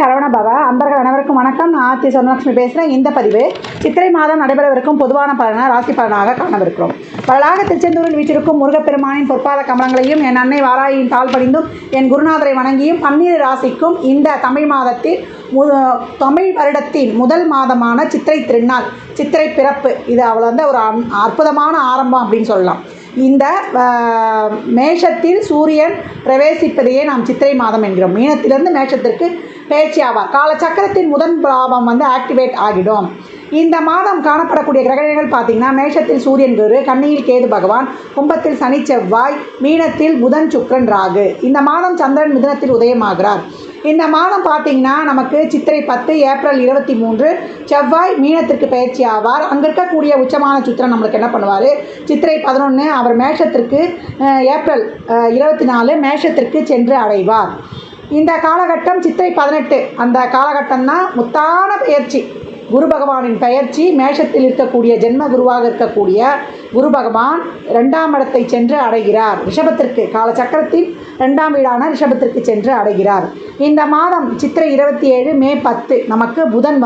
சரவண பவ. அன்பர்கள் அனைவருக்கும் வணக்கம். நான் ஆர்த்தி சொர்ணலட்சுமி பேசுகிறேன். இந்த பதிவு சித்திரை மாதம் நடைபெறவிருக்கும் பொதுவான பலனை ராசி பலனாக காணவிருக்கிறோம். பலனாக திருச்செந்தூரில் வீற்றிருக்கும் முருகப்பெருமானின் பொற்பாத கமலங்களையும் என் அன்னை வாராயின் தாழ் படிந்தும் என் குருநாதரை வணங்கியும் 12 ராசிக்கும் இந்த தமிழ் மாதத்தில் தமிழ் வருடத்தின் முதல் மாதமான சித்திரை திருநாள், சித்திரை பிறப்பு, இது அவள் ஒரு அற்புதமான ஆரம்பம் அப்படின்னு சொல்லலாம். இந்த மேஷத்தில் சூரியன் பிரவேசிப்பதையே நாம் சித்திரை மாதம் என்கிறோம். மீனத்திலிருந்து மேஷத்திற்கு பேச்சு ஆவார். காலச்சக்கரத்தின் முதல் பாவம் ஆக்டிவேட் ஆகிடும். இந்த மாதம் காணப்படக்கூடிய கிரகங்கள் பார்த்திங்கன்னா, மேஷத்தில் சூரியன் குரு, கன்னியில் கேது பகவான், கும்பத்தில் சனி செவ்வாய், மீனத்தில் புதன் சுக்கிரன் ராகு. இந்த மாதம் சந்திரன் மிதுனத்தில் உதயமாகிறார். இந்த மாதம் பார்த்திங்கன்னா நமக்கு சித்திரை 10, ஏப்ரல் 23 செவ்வாய் மீனத்திற்கு பயிற்சி ஆவார். அங்கே இருக்கக்கூடிய உச்சமான சுத்திரன் நம்மளுக்கு என்ன பண்ணுவார், சித்திரை 11 அவர் மேஷத்திற்கு, ஏப்ரல் 24 மேஷத்திற்கு சென்று அடைவார். இந்த காலகட்டம் சித்திரை 18 அந்த காலகட்டம் தான் முத்தான பயிற்சி, குரு பகவானின் பயிற்சி. மேஷத்தில் இருக்கக்கூடிய ஜென்ம குருவாக இருக்கக்கூடிய குரு பகவான் 2ஆம் இடத்தை சென்று அடைகிறார். ரிஷபத்திற்கு, காலச்சக்கரத்தின் 2ஆம் வீடான ரிஷபத்திற்கு சென்று அடைகிறார். இந்த மாதம் சித்திரை 27 மே 10 நமக்கு புதன்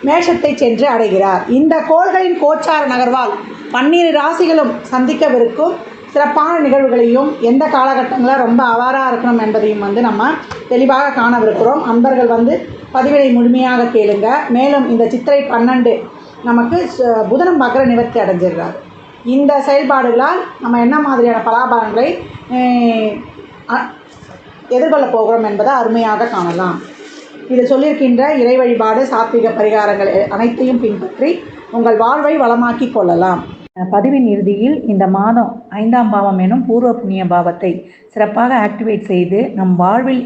மேஷத்தை சென்று அடைகிறார். இந்த கோள்களின் கோச்சார நகர்வால் 12 ராசிகளும் சந்திக்கவிருக்கும் சிறப்பான நிகழ்வுகளையும் எந்த காலகட்டங்களில் ரொம்ப அவாராக இருக்கணும் என்பதையும் நம்ம தெளிவாக காணவிருக்கிறோம். அன்பர்கள் பதிவினை முழுமையாக கேளுங்க. மேலும் இந்த சித்திரை 12 நமக்கு புதனும் வக்ர நிவர்த்தி அடைஞ்சிடுறார். இந்த செயல்பாடுகளால் நம்ம என்ன மாதிரியான பலாபலன்களை எதிர்கொள்ளப் போகிறோம் என்பதை அருமையாக காணலாம். இது சொல்லியிருக்கின்ற இறை வழிபாடு, சாத்விக பரிகாரங்கள் அனைத்தையும் பின்பற்றி உங்கள் வாழ்வை வளமாக்கி கொள்ளலாம். பதிவின் இறுதியில் இந்த மாதம் 5ஆம் பாவம் எனும் பூர்வ புண்ணிய பாவத்தை சிறப்பாக ஆக்டிவேட் செய்து நம் வாழ்வில்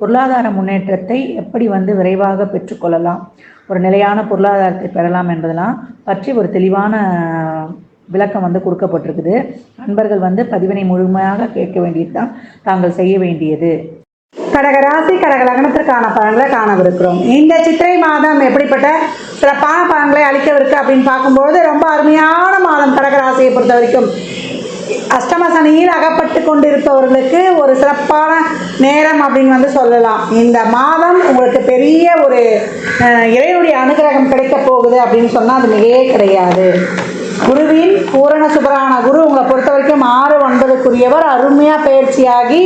பொருளாதார முன்னேற்றத்தை எப்படி விரைவாக பெற்றுக்கொள்ளலாம், ஒரு நிலையான பொருளாதாரத்தை பெறலாம் என்பதெல்லாம் பற்றி ஒரு தெளிவான விளக்கம் கொடுக்கப்பட்டிருக்குது. அன்பர்கள் பதிவினை முழுமையாக கேட்க வேண்டியது தான் தாங்கள் செய்ய வேண்டியது. கடகராசி கடக லக்னத்திற்கான பலன்களை காணவிருக்கிறோம். இந்த சித்திரை மாதம் எப்படிப்பட்ட சிறப்பான பலன்களை அளிக்கவிருக்கு அப்படின்னு பார்க்கும்போது ரொம்ப அருமையான மாதம். கடகராசியை பொறுத்த வரைக்கும் அஷ்டம சனியில் அகப்பட்டு கொண்டிருப்பவர்களுக்கு ஒரு சிறப்பான நேரம் அப்படின்னு சொல்லலாம். இந்த மாதம் உங்களுக்கு பெரிய ஒரு இறைவனுடைய அனுகிரகம் கிடைக்க போகுது அப்படின்னு சொன்னால் அது மிகையே கிடையாது. குருவின் பூரண சுபரான குரு உங்களை பொறுத்த வரைக்கும் 6, 9க்குரியவர் அருமையாக பயிற்சியாகி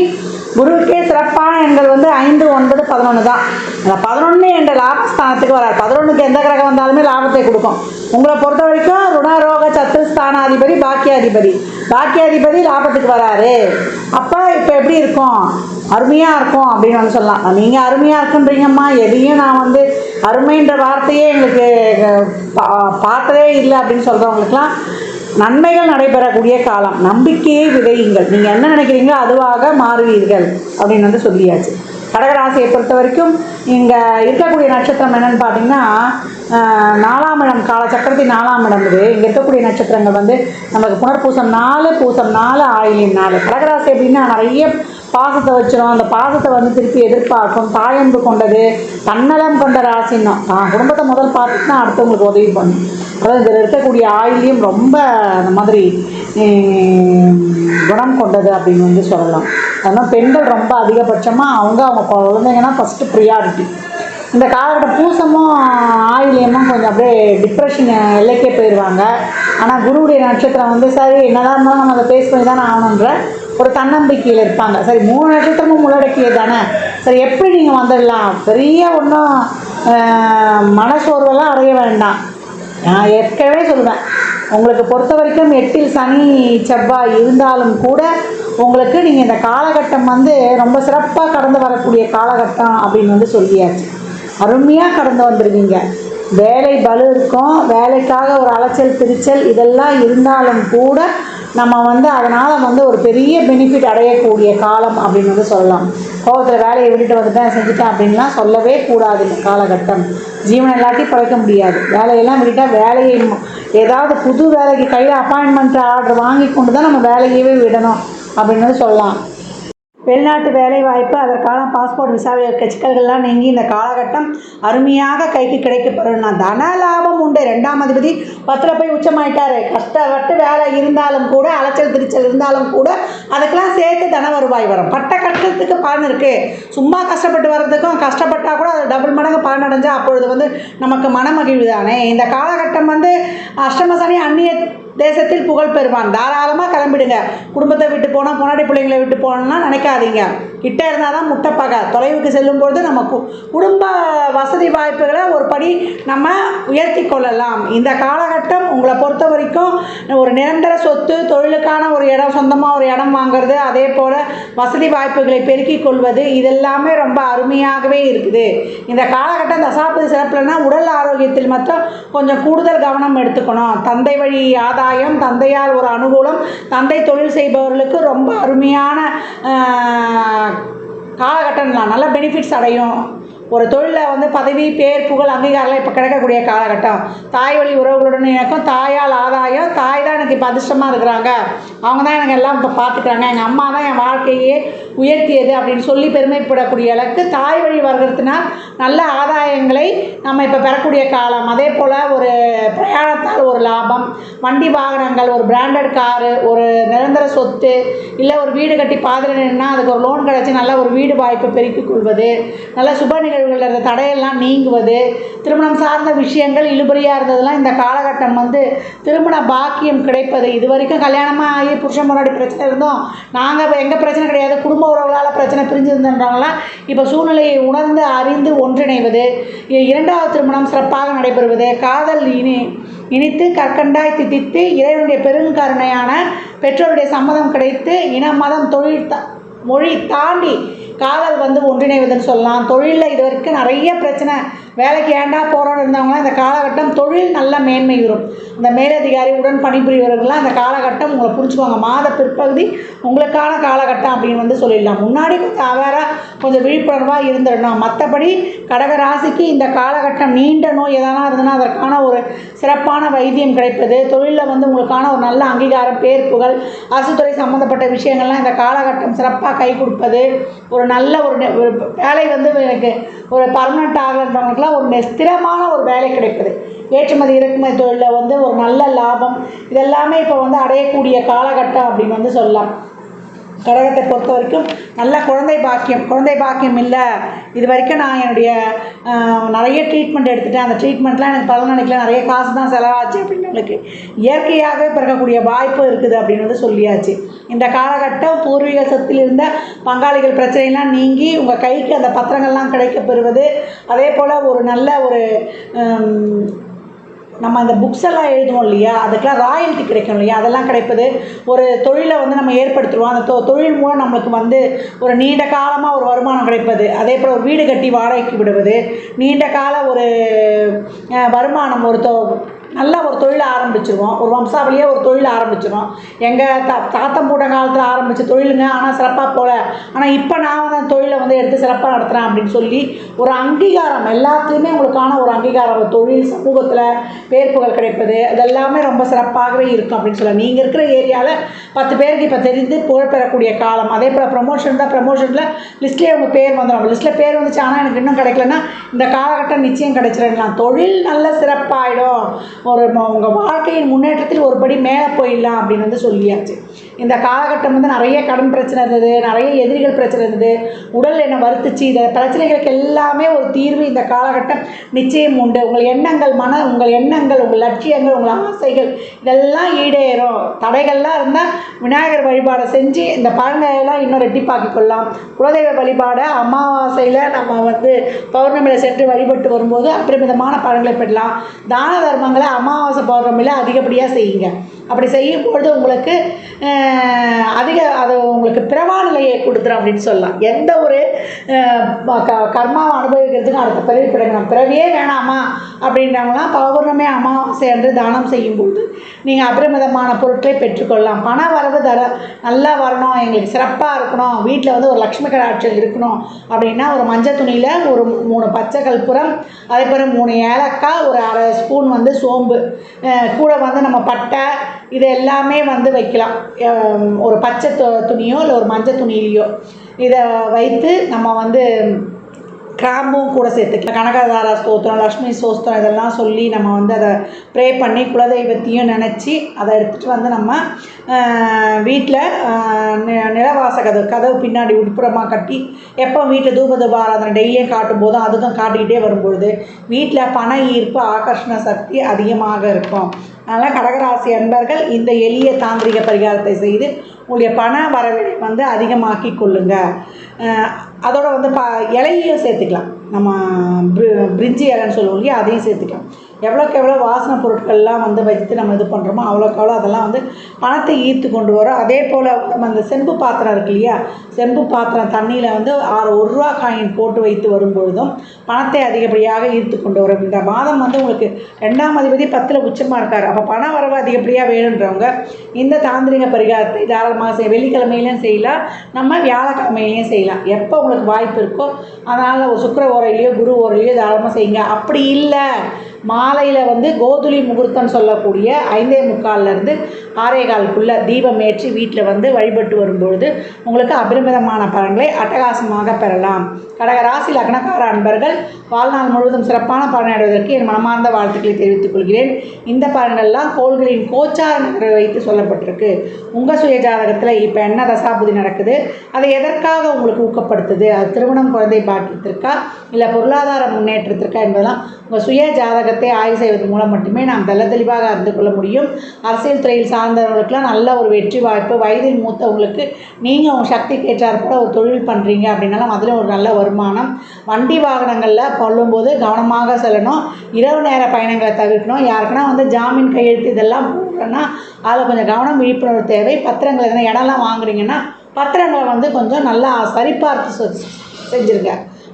குருவுக்கே சிறப்பான எண்கள் 5, 9, 11 தான். அந்த 11 என்ற லாபஸ்தானத்துக்கு வராது. 11க்கு எந்த கிரகம் வந்தாலுமே லாபத்தை கொடுக்கும். உங்களை பொறுத்த வரைக்கும் ருணரோக சத்துஸ்தானாதிபதி பாக்கியாதிபதி லாபத்துக்கு வராரு. அப்போ இப்போ எப்படி இருக்கும், அருமையாக இருக்கும் அப்படின்னு சொல்லலாம். நீங்கள் அருமையாக இருக்குன்றீங்கம்மா, எதையும் நான் அருமைன்ற வார்த்தையே எங்களுக்கு பார்த்ததே இல்லை அப்படின்னு சொல்கிறவங்களுக்குலாம் நன்மைகள் நடைபெறக்கூடிய காலம். நம்பிக்கையை விதையுங்கள். நீங்கள் என்ன நினைக்கிறீங்களோ அதுவாக மாறுவீர்கள் அப்படின்னு சொல்லியாச்சு. கடகராசியை பொறுத்த வரைக்கும் இங்கே இருக்கக்கூடிய நட்சத்திரம் என்னென்னு பார்த்தீங்கன்னா, 4ஆம் இடம், காலச்சக்கரத்தின் 4ஆம் இடம். இது இங்கே இருக்கக்கூடிய நட்சத்திரங்கள் நமக்கு புனர்பூசம் 4, பூசம் 4, ஆயில்யம் 4. கடகராசி அப்படின்னா நிறைய பாசத்தை வச்சிடும். அந்த பாசத்தை திருப்பி எதிர்பார்க்கும். தாயன்பு கொண்டது, தன்னலம் கொண்ட ராசின்னா தான் குடும்பத்தை முதல் பார்த்துட்டு தான் அடுத்தவங்களுக்கு உதவி பண்ணும். அதாவது இதில் இருக்கக்கூடிய ஆயிலையும் ரொம்ப அந்த மாதிரி குணம் கொண்டது அப்படின்னு சொல்லலாம். அதனால் பெண்கள் ரொம்ப அதிகபட்சமாக அவங்க குழந்தைங்கன்னா ஃபஸ்ட்டு ப்ரியாரிட்டி. இந்த காலகட்டம் பூசமும் ஆயிலியமும் கொஞ்சம் அப்படியே டிப்ரெஷன் எல்லைக்கே போயிடுவாங்க. ஆனால் குருவுடைய நட்சத்திரம் சரி என்னதான் இருந்தாலும் நம்ம அதை ஃபேஸ் பண்ணி தானே ஆகணுன்ற ஒரு தன்னம்பிக்கையில் இருப்பாங்க. சரி 3 நட்சத்திரமும் உள்ளடக்கியது தானே, சரி எப்படி நீங்கள் வந்துடலாம், பெரிய ஒன்றும் மனசோர்வெல்லாம் அடைய வேண்டாம். நான் ஏற்கனவே சொல்லுவேன், உங்களுக்கு பொறுத்த வரைக்கும் 8இல் சனி செவ்வாய் இருந்தாலும் கூட உங்களுக்கு நீங்கள் இந்த காலகட்டம் ரொம்ப சிறப்பாக கடந்து வரக்கூடிய காலகட்டம் அப்படின்னு சொல்லியாச்சு. அருமையாக கடந்து வந்துடுவீங்க. வேலை பலு இருக்கும், வேலைக்காக ஒரு அலைச்சல் திரிச்சல் இதெல்லாம் இருந்தாலும் கூட நம்ம அதனால் ஒரு பெரிய பெனிஃபிட் அடையக்கூடிய காலம் அப்படின்னு சொல்லலாம். கோபத்தில் வேலையை விட்டுட்டு வந்துட்டேன் செஞ்சுட்டேன் அப்படின்லாம் சொல்லவே கூடாது. இந்த காலகட்டம் ஜீவனை எல்லாத்தையும் பழைக்க முடியாது. வேலையெல்லாம் விட்டால் வேலையை ஏதாவது புது வேலைக்கு கையில் அப்பாயின்மெண்ட் ஆர்டர் வாங்கி கொண்டு தான் நம்ம வேலையவே விடணும் அப்படின்னு சொல்லலாம். வெளிநாட்டு வேலைவாய்ப்பு, அதற்கான பாஸ்போர்ட் விசாவில் இருக்க சிக்கல்கள்லாம் நீங்கி இந்த காலகட்டம் அருமையாக கைக்கு கிடைக்கப்பெறும்னா. தன லாபம் உண்டு. 2ஆம் அதிபதி 10ல் போய் உச்சமாயிட்டார். கஷ்டப்பட்டு வேலை இருந்தாலும் கூட, அலைச்சல் திருச்சல் இருந்தாலும் கூட அதுக்கெல்லாம் சேர்த்து தன வருவாய் வரும். பட்ட கஷ்டத்துக்கு பலன் இருக்குது. சும்மா கஷ்டப்பட்டு வர்றதுக்கும் கஷ்டப்பட்டால் கூட அது டபுள் மடங்கு பலன் அடைஞ்சால் அப்பொழுது நமக்கு மனமகிழ்வு தானே. இந்த காலகட்டம் அஷ்டம சனி அந்நிய தேசத்தில் புகழ் பெறுவான். தாராளமாக கிளம்பிடுங்க. குடும்பத்தை விட்டு போனால், பொன்னாடி பிள்ளைங்களை விட்டு போனோம்னா நினைக்காதீங்க. கிட்டே இருந்தால் தான் முட்டைப்பகை. தொலைவுக்கு செல்லும்பொழுது நம்ம குடும்ப வசதி வாய்ப்புகளை ஒரு படி நம்ம உயர்த்தி கொள்ளலாம். இந்த காலகட்டம் உங்களை பொறுத்த வரைக்கும் ஒரு நிரந்தர சொத்து, தொழிலுக்கான ஒரு இடம், சொந்தமாக ஒரு இடம் வாங்கிறது, அதே போல் வசதி வாய்ப்புகளை பெருக்கிக் கொள்வது, இதெல்லாமே ரொம்ப அருமையாகவே இருக்குது. இந்த காலகட்டம் தசாபதி சிறப்புலன்னா உடல் ஆரோக்கியத்தில் மட்டும் கொஞ்சம் கூடுதல் கவனம் எடுத்துக்கணும். தந்தை வழி ஆதாயம், தந்தையால் ஒரு அனுகூலம், தந்தை தொழில் செய்பவர்களுக்கு ரொம்ப அருமையான காலகட்டம் தான். நல்ல பெனிஃபிட்ஸ் அடையும். ஒரு தொழிலில் பதவி, பேர், புகழ், அங்கீகாரம்லாம் இப்போ கிடைக்கக்கூடிய காலகட்டம். தாய் வழி உறவுகளுடன் எனக்கும் தாயால் ஆதாயம். தாய் தான் எனக்கு இப்போ அதிர்ஷ்டமாக இருக்கிறாங்க. அவங்க தான் எனக்கு எல்லாம் இப்போ பார்த்துக்கிறாங்க. எங்கள் அம்மா தான் என் வாழ்க்கையே உயர்த்தியது அப்படின்னு சொல்லி பெருமைப்படக்கூடிய அளவுக்கு தாய் வழி வருகிறதுனால் நல்ல ஆதாயங்களை நம்ம இப்போ பெறக்கூடிய காலம். அதே போல் ஒரு பிரயாணத்தால் ஒரு லாபம், வண்டி வாகனங்கள், ஒரு பிராண்டட் காரு, ஒரு நிரந்தர சொத்து, இல்லை ஒரு வீடு கட்டி பாதியில் நின்னா அதுக்கு ஒரு லோன் கிடச்சி நல்ல ஒரு வீடு வாய்ப்பை பெருக்கிக் கொள்வது, நல்ல சுப நிகழ்வுகள் இருந்த தடையெல்லாம் நீங்குவது, திருமணம் சார்ந்த விஷயங்கள் இழுபறியாக இருந்ததெல்லாம் இந்த காலகட்டம் திருமண பாக்கியம் கிடைப்பது. இது வரைக்கும் கல்யாணமாக ஆகி புருஷன் முன்னாடி பிரச்சனை இருந்தோம், நாங்கள் இப்போ எங்கள் பிரச்சனை கிடையாது, குடும்ப உறவுகளால் பிரச்சனை பிரிஞ்சிருந்தவங்களாம் இப்போ சூழ்நிலையை உணர்ந்து அறிந்து ஒன்றிணைவது, 2வது திருமணம் சிறப்பாக நடைபெறுவது, காதல் இனித்து கற்கண்டாய் தித்தித்து இறைவனுடைய பெருங்கருணையான பெற்றோருடைய சம்மதம் கிடைத்து இன மதம் தொழில் மொழி தாண்டி காதல் ஒன்றிணைவதுன்னு சொல்லலாம். தொழிலில் இது வரைக்கும் நிறைய பிரச்சனை, வேலைக்கு ஏண்டா போகிறோன்னு இருந்தவங்களாம் இந்த காலகட்டம் தொழில் நல்ல மேன்மை வரும். இந்த மேலதிகாரி உடன் பணிபுரியவர்கள்லாம் இந்த காலகட்டம் உங்களை புரிஞ்சுக்குவாங்க. மாத பிற்பகுதி உங்களுக்கான காலகட்டம் அப்படின்னு சொல்லிடலாம். முன்னாடி கொஞ்சம் அவேராக கொஞ்சம் விழிப்புணர்வாக இருந்துடணும். மற்றபடி கடக ராசிக்கு இந்த காலகட்டம் நீண்ட நோய் எதனா இருந்ததுன்னா அதற்கான ஒரு சிறப்பான வைத்தியம் கிடைப்பது, தொழிலில் உங்களுக்கான ஒரு நல்ல அங்கீகாரம், பேர், புகழ், அரசுத்துறை சம்மந்தப்பட்ட விஷயங்கள்லாம் இந்த காலகட்டம் சிறப்பாக கை கொடுப்பது, ஒரு நல்ல ஒரு வேலை எனக்கு ஒரு பர்மனெண்ட் ஆகன்றவங்களுக்குலாம் ஒரு ஸ்திரமான ஒரு வேலை கிடைப்பது, ஏற்றுமதி இறக்குமதி தொழிலில் ஒரு நல்ல லாபம், இதெல்லாமே இப்போ அடையக்கூடிய காலகட்டம் அப்படின்னு சொல்லலாம். கடகத்தை பொறுத்த வரைக்கும் நல்ல குழந்தை பாக்கியம் இல்லை. இது வரைக்கும் நான் என்னுடைய நிறைய ட்ரீட்மெண்ட் எடுத்துட்டேன், அந்த ட்ரீட்மெண்ட்லாம் எனக்கு பலன் நினைக்கல, நிறைய காசு தான் செலவாச்சு அப்படின்னு உங்களுக்கு இயற்கையாகவே பிறக்கக்கூடிய வாய்ப்பு இருக்குது அப்படின்னு சொல்லியாச்சு. இந்த காலகட்டம் பூர்வீக சொத்தில் இருந்த பங்காளிகள் பிரச்சனைலாம் நீங்கி உங்கள் கைக்கு அந்த பத்திரங்கள்லாம் கிடைக்கப்பெறுவது, அதே போல் ஒரு நல்ல ஒரு நம்ம அந்த புக்ஸ் எல்லாம் எழுதுவோம் இல்லையா, அதுக்கெலாம் ராயல்ட்டி கிடைக்கும் இல்லையா, அதெல்லாம் கிடைப்பது, ஒரு தொழிலை நம்ம ஏற்படுத்துவோம், அந்த தொழில் மூலம் நம்மளுக்கு ஒரு நீண்ட காலமாக ஒரு வருமானம் கிடைப்பது, அதே போல் ஒரு வீடு கட்டி வாடகைக்கு விடுவது, நீண்ட கால ஒரு வருமானம், ஒரு நல்ல ஒரு தொழிலை ஆரம்பிச்சிருவோம், ஒரு வம்சாவளியே ஒரு தொழில் ஆரம்பிச்சிடும். எங்கள் தாத்தம் பூட்ட காலத்தில் ஆரம்பித்த தொழிலுங்க, ஆனால் சிறப்பாக போகல, ஆனால் இப்போ நான் அந்த தொழிலை எடுத்து சிறப்பாக நடத்துகிறேன் அப்படின்னு சொல்லி ஒரு அங்கீகாரம், எல்லாத்துலேயுமே உங்களுக்கான ஒரு அங்கீகாரம், ஒரு தொழில் சமூகத்தில் பேர் புகழ் கிடைப்பது, அதெல்லாமே ரொம்ப சிறப்பாகவே இருக்கும் அப்படின்னு சொல்லலாம். நீங்கள் இருக்கிற ஏரியாவில் 10 பேருக்கு இப்போ தெரிந்து புகழ் பெறக்கூடிய காலம். அதே போல் ப்ரமோஷன் தான், ப்ரமோஷனில் லிஸ்ட்லேயே உங்கள் பேர் வந்துடும். லிஸ்ட்டில் பேர் வந்துச்சு ஆனால் எனக்கு இன்னும் கிடைக்கலன்னா இந்த காலகட்டம் நிச்சயம் கிடைச்சிடலாம். தொழில் நல்ல சிறப்பாகிடும். ஒரு உங்கள் வாழ்க்கையின் முன்னேற்றத்தில் ஒரு படி மேலே போயிடலாம் அப்படின்னு சொல்லியாச்சு. இந்த காலகட்டம் நிறைய கடன் பிரச்சனை இருந்தது, நிறைய எதிரிகள் பிரச்சனை இருந்தது, உடல் என்னை வருத்துச்சு, இந்த பிரச்சனைகளுக்கு எல்லாமே ஒரு தீர்வு இந்த காலகட்டம் நிச்சயம் உண்டு. உங்கள் எண்ணங்கள், உங்கள் லட்சியங்கள், உங்கள் ஆசைகள் இதெல்லாம் ஈடேறும். தடைகள்லாம் இருந்தால் விநாயகர் வழிபாடை செஞ்சு இந்த பலன்களெல்லாம் இன்னும் ரெட்டிப்பாக்கி கொள்ளலாம். குலதெய்வ வழிபாடை அமாவாசையில் நம்ம பௌர்ணமியில் சென்று வழிபட்டு வரும்போது அபரிமிதமான பலன்களை பெறலாம். தான தர்மங்களை அமாவாசை பௌர்ணமியில் அதிகப்படியாக செய்யுங்க. அப்படி செய்யும்பொழுது உங்களுக்கு அது உங்களுக்கு பிறவா நிலையை கொடுத்துரும் அப்படின்னு சொல்லலாம். எந்த ஒரு கர்மாவை அனுபவிக்கிறதுக்கு அடுத்த பிறவி கிடைக்கணும், பிறவியே வேணாமா அப்படின்றவங்களாம் பௌர்ணமி அமாவாசை என்று தானம் செய்யும்போது நீங்கள் அபரிமிதமான பொருட்களை பெற்றுக்கொள்ளலாம். பண வரவு நல்லா வரணும், எங்களுக்கு சிறப்பாக இருக்கணும், வீட்டில் ஒரு லக்ஷ்மி கடாட்சம் இருக்கணும் அப்படின்னா ஒரு மஞ்சள் துணியில் ஒரு 3 பச்சை கற்பூரம், அதே போல் 3 ஏலக்காய், ஒரு 1/2 ஸ்பூன் சோம்பு, கூட நம்ம பட்டை, இது எல்லாமே வந்து வைக்கலாம். ஒரு பச்சை துணியோ இல்லை ஒரு மஞ்சள் துணியிலையோ இதை வைத்து நம்ம வந்து கிராம்பும் கூட சேர்த்துக்கலாம். கனகதாரா ஸ்தோத்திரம், லக்ஷ்மி ஸ்தோத்திரம் இதெல்லாம் சொல்லி நம்ம வந்து அதை ப்ரே பண்ணி குலதெய்வத்தையும் நினச்சி அதை எடுத்துகிட்டு வந்து நம்ம வீட்டில் நிலவாச கதவு பின்னாடி உட்புறமாக கட்டி எப்போ வீட்டில் தூப ஆராதனை டெய்லியும் காட்டும் போதும் அதுக்கும் காட்டிக்கிட்டே வரும்பொழுது வீட்டில் பண ஈர்ப்பு ஆகர்ஷண சக்தி அதிகமாக இருக்கும். அதனால் கடகராசி அன்பர்கள் இந்த எளிய தாந்திரிக பரிகாரத்தை செய்து உங்களுடைய பண வரவினை வந்து அதிகமாக்கி கொள்ளுங்கள். அதோட வந்து இலையையும் சேர்த்துக்கலாம். நம்ம பிரிஞ்சி இலைன்னு சொல்லுவோம் இல்லையா, அதையும் சேர்த்துக்கலாம். எவ்வளோக்கு எவ்வளோ வாசனை பொருட்கள்லாம் வந்து வைத்து நம்ம இது பண்ணுறோமோ அவ்வளோக்கு எவ்வளோ அதெல்லாம் வந்து பணத்தை ஈர்த்து கொண்டு வரும். அதே போல் நம்ம அந்த செம்பு பாத்திரம் இருக்கு இல்லையா, செம்பு பாத்திரம் தண்ணியில் வந்து 1 ரூபா காயின் போட்டு வைத்து வரும்பொழுதும் பணத்தை அதிகப்படியாக ஈர்த்து கொண்டு வரும். இந்த மாதம் வந்து உங்களுக்கு 2ஆம் அதிபதி 10ல் உச்சமாக இருக்கார். அப்போ பண வரவு அதிகப்படியாக வேணுன்றவங்க இந்த தாந்திரிக பரிகாரத்தை தாராளமாக வெள்ளிக்கிழமையிலையும் செய்யலாம், நம்ம வியாழக்கிழமையிலையும் செய்யலாம். எப்போ உங்களுக்கு வாய்ப்பு இருக்கோ அதனால் ஒரு சுக்கிர ஓரையிலையோ குரு ஓரையிலையோ தாராளமாக செய்யுங்க. அப்படி இல்லை மாலையில் வந்து கோதுளி முகூர்த்தம் சொல்லக்கூடிய 5:45 6:15 தீபம் ஏற்றி வீட்டில் வந்து வழிபட்டு வரும்பொழுது உங்களுக்கு அபரிமிதமான பலன்களை அட்டகாசமாக பெறலாம். கடகராசி லக்னக்கார அன்பர்கள் வாழ்நாள் முழுவதும் சிறப்பான பலன் அடைவதற்கு என் மனமார்ந்த வாழ்த்துக்களை தெரிவித்துக் கொள்கிறேன். இந்த பலன்கள்லாம் கோள்களின் கோச்சார நகரை வைத்து சொல்லப்பட்டிருக்கு. உங்கள் சுய ஜாதகத்தில் இப்போ என்ன தசாபுதி நடக்குது, அதை எதற்காக உங்களுக்கு ஊக்கப்படுத்துது, அது திருமணம் குழந்தை பாக்கியத்திற்கா இல்லை பொருளாதார முன்னேற்றத்திற்கா என்பதெல்லாம் உங்கள் சுய ஜாதகத்தை ஆய்வு செய்வதன் மூலம் மட்டுமே நாம் தெளிவாக அறிந்து கொள்ள முடியும். அரசியல் துறையில் சார்ந்தவர்களுக்கெல்லாம் நல்ல ஒரு வெற்றி வாய்ப்பு. வயதில் மூத்தவங்களுக்கு நீங்கள் உங்கள் சக்திக்கு ஏற்றாற்போல் ஒரு தொழில் பண்ணுறீங்க அப்படின்னாலும் அதில் ஒரு நல்ல வருமானம். வண்டி வாகனங்களில் கொள்ளும்போது கவனமாக செல்லணும். இரவு நேர பயணங்களை தவிர்க்கணும். யாருக்குன்னா வந்து ஜாமீன் கையெழுத்து இதெல்லாம் போடுறோன்னா அதில் கொஞ்சம் கவனம் விழிப்புணர்வு தேவை. பத்திரங்கள் எதனா இடம்லாம் வாங்குறீங்கன்னா பத்திரங்களை வந்து கொஞ்சம் நல்லா சரிபார்த்து செஞ்சுருங்க.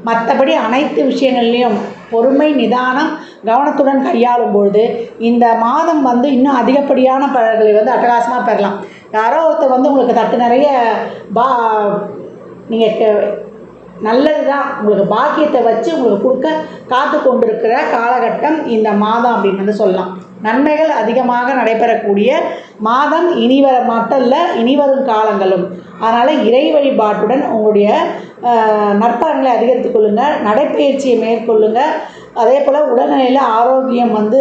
மற்றபடி அனைத்து விஷயங்கள்லேயும் பொறுமை நிதானம் கவனத்துடன் கையாளும் பொழுது இந்த மாதம் வந்து இன்னும் அதிகப்படியான பலன்களை வந்து அட்டகாசமாக பெறலாம். யாரோ ஒருத்தர் வந்து உங்களுக்கு தட்டு நிறைய நீங்கள் நல்லது தான் உங்களுக்கு பாக்கியத்தை வச்சு உங்களுக்கு கொடுக்க காத்து கொண்டிருக்கிற காலகட்டம் இந்த மாதம் அப்படின்னு வந்து சொல்லலாம். நன்மைகள் அதிகமாக நடைபெறக்கூடிய மாதம் இனிவர மட்டும் இல்லை இனிவரும் காலங்களும். அதனால் இறை வழிபாட்டுடன் உங்களுடைய நற்பலன்களை அதிகரித்துக் கொள்ளுங்கள். நடைப்பயிற்சியை மேற்கொள்ளுங்கள். அதே போல் உடல்நிலையில் ஆரோக்கியம் வந்து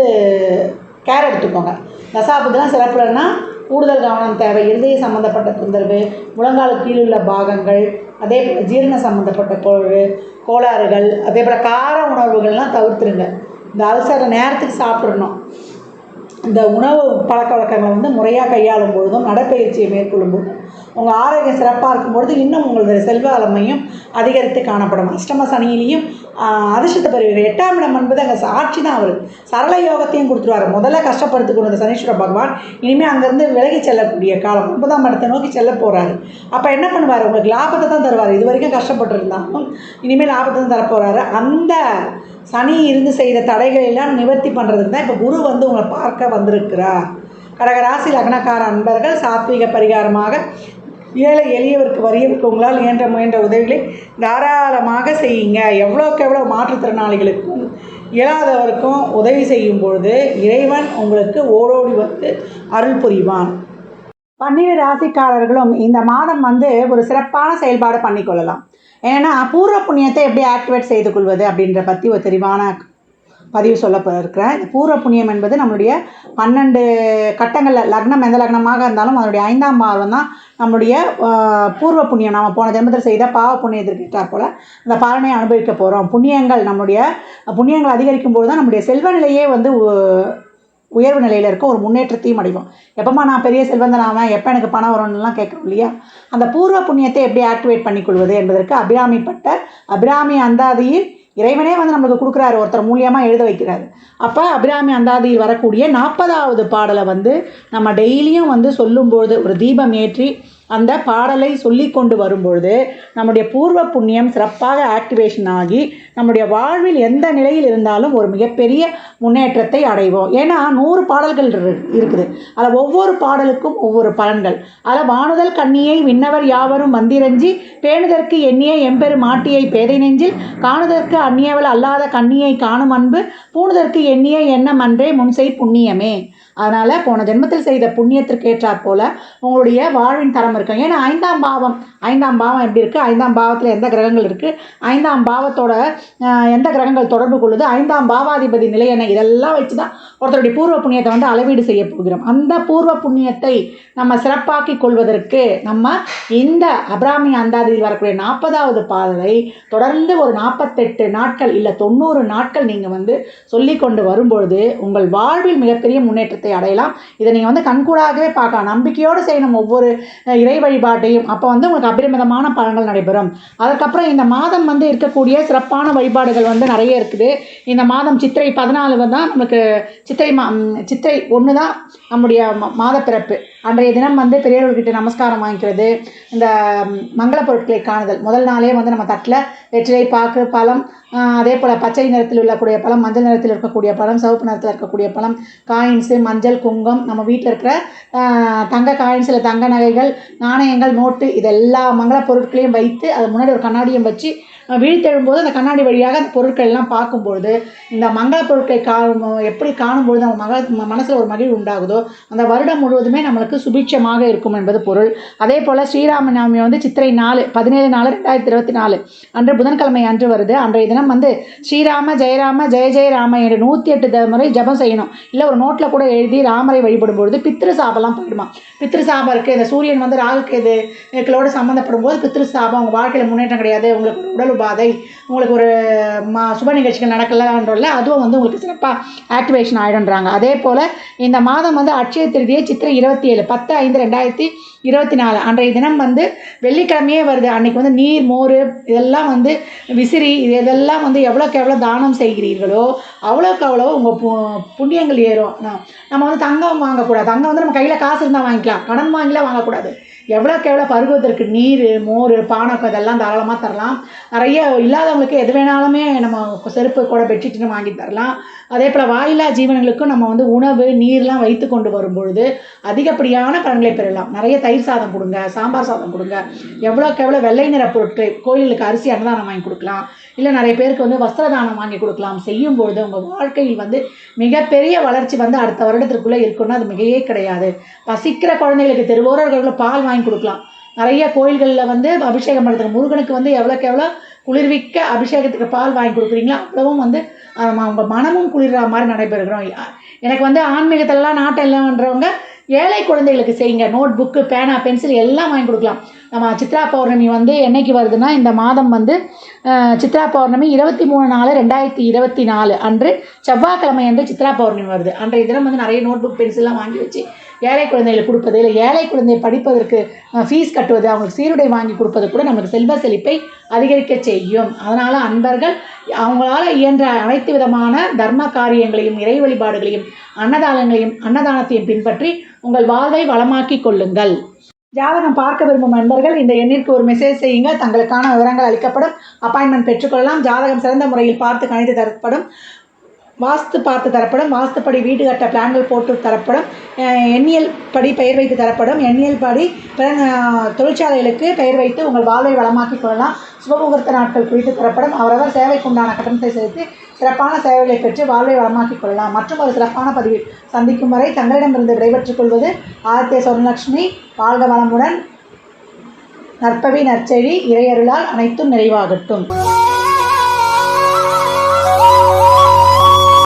கேர் எடுத்துக்கோங்க. தசாபுதெல்லாம் சிறப்புலன்னா கூடுதல் கவனம் தேவை. இருதய சம்மந்தப்பட்ட தொந்தரவு, முழங்கால் கீழுள்ள பாகங்கள், அதே போல் ஜீரண சம்மந்தப்பட்ட கோளாறுகள், அதே போல் கார உணர்வுகள்லாம் தவிர்த்துருங்க. இந்த அல்சரை நேரத்துக்கு சாப்பிட்றணும். இந்த உணவு பழக்க வழக்கங்களை வந்து முறையாக கையாளும் பொழுதும் நடைப்பயிற்சியை மேற்கொள்ளும் பொழுதும் உங்கள் ஆரோக்கியம் சிறப்பாக இருக்கும்பொழுது இன்னும் உங்களது செல்வ வளமையும் அதிகரித்து காணப்படும். அஷ்டம சனியிலையும் அதிர்ஷ்டத்தை பெறுவீர்கள். 8ஆம் இடம் என்பது அங்கே ஆட்சி தான். அவர் சரள யோகத்தையும் கொடுத்துருவார். முதல்ல கஷ்டப்படுத்தி கொண்ட சனீஸ்வர பகவான் இனிமேல் அங்கேருந்து விலகி செல்லக்கூடிய காலம் 9ஆம் இடத்தை நோக்கி செல்ல போகிறாரு. அப்போ என்ன பண்ணுவார், உங்களுக்கு லாபத்தை தான் தருவார். இது வரைக்கும் கஷ்டப்பட்டு இருந்தாலும் இனிமேல் லாபத்தை தான் தரப்போகிறாரு. அந்த சனி இருந்து செய்த தடைகள் எல்லாம் நிவர்த்தி பண்ணுறதுக்கு தான் இப்போ குரு வந்து உங்களை பார்க்க வந்திருக்கிறார். கடகராசி லக்னக்கார அன்பர்கள் சாத்வீக பரிகாரமாக ஏழை எளியவருக்கு வறியவருக்கு உங்களால் முயன்ற உதவிகளை தாராளமாக செய்யுங்க. எவ்வளோக்கு எவ்வளோ மாற்றுத்திறனாளிகளுக்கும் இயலாதவருக்கும் உதவி செய்யும் பொழுது இறைவன் உங்களுக்கு ஓடோடி வந்து அருள் புரிவான். 12 ராசிக்காரர்களும் இந்த மாதம் வந்து ஒரு சிறப்பான செயல்பாடு பண்ணிக்கொள்ளலாம். ஏன்னா பூர்வ புண்ணியத்தை எப்படி ஆக்டிவேட் செய்து கொள்வது அப்படின்ற பற்றி ஒரு தெளிவான பதிவு சொல்ல இருக்கிறேன். இந்த பூர்வ புண்ணியம் என்பது நம்மளுடைய 12 கட்டங்களில் லக்னம் எந்த லக்னமாக இருந்தாலும் அதனுடைய 5ஆம் பாவம் தான் நம்மளுடைய பூர்வ புண்ணியம். நம்ம போன ஜென்மத்தில் செய்த பாவ புண்ணியத்திற்கு ஏற்றாற் போல் அந்த பலனை அனுபவிக்க போகிறோம். நம்முடைய புண்ணியங்கள் அதிகரிக்கும் போது தான் நம்முடைய செல்வ நிலையே வந்து உயர்வு நிலையில் இருக்க ஒரு முன்னேற்றத்தையும் அடைவோம். எப்போமா நான் பெரிய செல்வந்தன் ஆவேன், எப்போ எனக்கு பணம் வரும்னுலாம் கேட்குறோம் இல்லையா. அந்த பூர்வ புண்ணியத்தை எப்படி ஆக்டிவேட் பண்ணிக்கொள்வது என்பதற்கு அபிராமி அந்தாதியில் இறைவனே வந்து நம்மளுக்கு கொடுக்குறாரு, ஒருத்தர் மூலியமாக எழுத வைக்கிறாரு. அப்போ அபிராமி அந்தாதியில் வரக்கூடிய 40வது பாடலை வந்து நம்ம டெய்லியும் வந்து சொல்லும்போது ஒரு தீபம் ஏற்றி அந்த பாடலை சொல்லி கொண்டு வரும்பொழுது நம்முடைய பூர்வ புண்ணியம் சிறப்பாக ஆக்டிவேஷன் ஆகி நம்முடைய வாழ்வில் எந்த நிலையில் இருந்தாலும் ஒரு மிகப்பெரிய முன்னேற்றத்தை அடைவோம். ஏன்னா 100 பாடல்கள் இருக்குது. அதில் ஒவ்வொரு பாடலுக்கும் ஒவ்வொரு பலன்கள். அதில் வானுதல் கண்ணியை விண்ணவர் யாவரும் வந்திரஞ்சி பேணுதற்கு எண்ணிய எம்பெரு மாட்டியை பேதை நெஞ்சில் காணுதற்கு அந்நியவள் அல்லாத கண்ணியை காணும் அன்பு பூணுதற்கு எண்ணிய எண்ணம் அன்றே முன்செய் புண்ணியமே. அதனால் போன ஜென்மத்தில் செய்த புண்ணியத்திற்கு ஏற்றாற் போல் உங்களுடைய வாழ்வின் தரம் இருக்கும். ஏன்னா 5ஆம் பாவம் எப்படி இருக்குது, 5ஆம் பாவத்தில் எந்த கிரகங்கள் இருக்குது, 5ஆம் பாவத்தோட எந்த கிரகங்கள் தொடர்பு கொள்ளுது, 5ஆம் பாவாதிபதி நிலை என்ன, இதெல்லாம் வச்சு தான் ஒருத்தருடைய பூர்வ புண்ணியத்தை வந்து அளவீடு செய்ய போகிறோம். அந்த பூர்வ புண்ணியத்தை நம்ம சிறப்பாக்கி கொள்வதற்கு நம்ம இந்த அபிராமி அந்தாதியில் வரக்கூடிய 40வது பாடலை தொடர்ந்து ஒரு 48 நாட்கள் இல்லை 90 நாட்கள் நீங்கள் வந்து சொல்லி கொண்டு வரும்பொழுது உங்கள் வாழ்வில் மிகப்பெரிய முன்னேற்றத்தை அடையலாம். இதை நீங்கள் வந்து கண்கூடாகவே பார்க்கலாம். நம்பிக்கையோடு செய்யணும் ஒவ்வொரு இறை வழிபாட்டையும். அப்போ வந்து உங்களுக்கு அபரிமிதமான பலன்கள் நடைபெறும். அதுக்கப்புறம் இந்த மாதம் வந்து இருக்கக்கூடிய சிறப்பான வழிபாடுகள் வந்து நிறைய இருக்குது. இந்த மாதம் சித்திரை 14 தான் நமக்கு சித்திரை 1 தான் நம்முடைய மாத பிறப்பு. அன்றைய தினம் வந்து பெரியவர்கிட்ட நமஸ்காரம் வாங்கிக்கிறது, இந்த மங்கள பொருட்களை காணுதல். முதல் நாளே வந்து நம்ம தட்டில் வெற்றிலை பாக்கு பழம், அதே போல் பச்சை நிறத்தில் உள்ளக்கூடிய பழம், மஞ்சள் நிறத்தில் இருக்கக்கூடிய பழம், சிவப்பு நிறத்தில் இருக்கக்கூடிய பழம், காயின்ஸு, மஞ்சள், குங்குமம், நம்ம வீட்டில் இருக்கிற தங்க காயின்ஸில் தங்க நகைகள், நாணயங்கள், நோட்டு, இதெல்லா மங்கள பொருட்களையும் வைத்து அது முன்னாடி ஒரு கண்ணாடியும் வச்சு விழித்தெழும்போது அந்த கண்ணாடி வழியாக அந்த பொருட்கள் எல்லாம் பார்க்கும்பொழுது இந்த மங்கள பொருட்களை எப்படி காணும்பொழுது நம்ம மனசில் ஒரு மகிழ்வு உண்டாகுதோ அந்த வருடம் முழுவதுமே நம்மளுக்கு சுபிட்சமாக இருக்கும் என்பது பொருள். அதே போல் ஸ்ரீராம நவமி வந்து சித்திரை 17/4/2024 அன்று புதன்கிழமை அன்று வருது. அன்றைய தினம் வந்து ஸ்ரீராம ஜெயராம ஜெய ஜெய ராம என்று 108 முறை ஜபம் செய்யணும். இல்லை ஒரு நோட்டில் கூட எழுதி ராமரை வழிபடும் பொழுது பித்ரு சாபம்லாம் போயிடுமா. பித்ரு சாபம் இருக்குது. இந்த சூரியன் வந்து ராகுக்கேதுக்களோடு சம்மந்தப்படும் போது பித்ரு சாபம், உங்கள் வாழ்க்கையில் முன்னேற்றம் கிடையாது, உங்களுக்கு உடல் உபாதை, உங்களுக்கு ஒரு சுப நிகழ்ச்சிகள் நடக்கலன்றல அதுவும் வந்து உங்களுக்கு சிறப்பாக ஆக்டிவேஷன் ஆகிடுன்றாங்க. அதே போல் இந்த மாதம் வந்து அட்சய திருதியை சித்திரை 27/10/5/2024 அன்றைய தினம் வந்து வெள்ளிக்கிழமையே வருது. அன்றைக்கி வந்து நீர் மோர் இதெல்லாம் வந்து விசிறி இதெல்லாம் வந்து எவ்வளோக்கு எவ்வளோ தானம் செய்கிறீர்களோ அவ்வளோக்கு அவ்வளோ உங்கள் புண்ணியங்கள் ஏறும். நம்ம வந்து தங்கம் வாங்கக்கூடாது. தங்கம் வந்து நம்ம கையில் காசு இருந்தால் வாங்கிக்கலாம், கடன் வாங்கிலாம் வாங்கக்கூடாது. எவ்வளோக்கு எவ்வளோ பருகுவதற்கு நீர் மோர் பானக்கம் இதெல்லாம் தாராளமாக தரலாம். நிறைய இல்லாதவங்களுக்கு எது வேணாலுமே நம்ம செருப்பு கூட பெட்ஷீட்னு வாங்கி தரலாம். அதே போல் வாயில்லா ஜீவனங்களுக்கும் நம்ம வந்து உணவு நீர்லாம் வைத்து கொண்டு வரும்பொழுது அதிகப்படியான பலன்களை பெறலாம். நிறைய தயிர் சாதம் கொடுங்க, சாம்பார் சாதம் கொடுங்க. எவ்வளோக்கு எவ்வளோ வெள்ளை நிற பொருட்கள் கோயிலுக்கு அரிசி அன்னதானம் வாங்கி கொடுக்கலாம். இல்லை நிறைய பேருக்கு வந்து வஸ்திரதானம் வாங்கி கொடுக்கலாம். செய்யும்பொழுது உங்கள் வாழ்க்கையில் வந்து மிகப்பெரிய வளர்ச்சி வந்து அடுத்த வருடத்திற்குள்ளே இருக்குன்னா அது மிகையே கிடையாது. பசிக்கிற குழந்தைகளுக்கு தெருவோரர்களுக்கு பால் வாங்கி கொடுக்கலாம். நிறைய கோயில்களில் வந்து அபிஷேகம் பண்ணுறதுக்கு முருகனுக்கு வந்து எவ்வளோக்கு எவ்வளோ குளிர்விக்க அபிஷேகத்துக்கு பால் வாங்கி கொடுக்குறீங்களோ அவ்வளவும் வந்து அவங்க மனமும் குளிர்ற மாதிரி நடைபெறுகிறோம். எனக்கு வந்து ஆன்மீகத்திலலாம் நாட்டம் இல்லைன்றவங்க ஏழை குழந்தைகளுக்கு செய்யுங்க. நோட் புக்கு பேனா பென்சில் எல்லாம் வாங்கி கொடுக்கலாம். நம்ம சித்ரா பௌர்ணமி வந்து என்னைக்கு வருதுன்னா இந்த மாதம் வந்து சித்ரா பௌர்ணமி 23/4/2024 அன்று செவ்வாய்க்கிழமை அன்று சித்ரா பௌர்ணமி வருது. அன்றைய தினம் வந்து நிறைய நோட் புக் பென்சில்லாம் வாங்கி வச்சு ஏழை குழந்தைகளுக்கு கொடுப்பது, இல்லை ஏழை குழந்தை படிப்பதற்கு ஃபீஸ் கட்டுவது, அவங்களுக்கு சீருடை வாங்கி கொடுப்பது கூட நமக்கு செல்வ செழிப்பை அதிகரிக்க செய்யும். அதனால் அன்பர்கள் அவங்களால இயன்ற அனைத்து விதமான தர்ம காரியங்களையும் இறை வழிபாடுகளையும் அன்னதானத்தையும் பின்பற்றி உங்கள் வாழ்வை வளமாக்கி கொள்ளுங்கள். ஜாதகம் பார்க்க விரும்பும் நண்பர்கள் இந்த எண்ணிற்கு ஒரு மெசேஜ் செய்யுங்க. தங்களுக்கான விவரங்கள் அளிக்கப்படும். அப்பாயின்மெண்ட் பெற்றுக்கொள்ளலாம். ஜாதகம் சிறந்த முறையில் பார்த்து கணித்து தரப்படும். வாஸ்து பார்த்து தரப்படும். வாஸ்துப்படி வீடு கட்ட பிளான்கள் போட்டு தரப்படும். எண்ணியல் படி பெயர் வைத்து தரப்படும். எண்ணியல் படி தொழிற்சாலைகளுக்கு பெயர் வைத்து உங்கள் வாழ்வை வளமாக்கிக் கொள்ளலாம். சுபமுகூர்த்த நாட்கள் குறித்து தரப்படும். அவரவர் சேவைக்குண்டான கட்டணத்தை செலுத்தி சிறப்பான சேவைகளை பெற்று வாழ்வை வளமாக்கிக் கொள்ளலாம். மற்றும் ஒரு சிறப்பான பதிவில் சந்திக்கும் வரை தங்களிடமிருந்து விடைபெற்றுக் கொள்வது ஆதித்ய சொர்ணலட்சுமி. வாழ்க வளமுடன். நற்பவி நற்செய்தி இறையருளால் அனைத்தும் நிறைவாகட்டும்.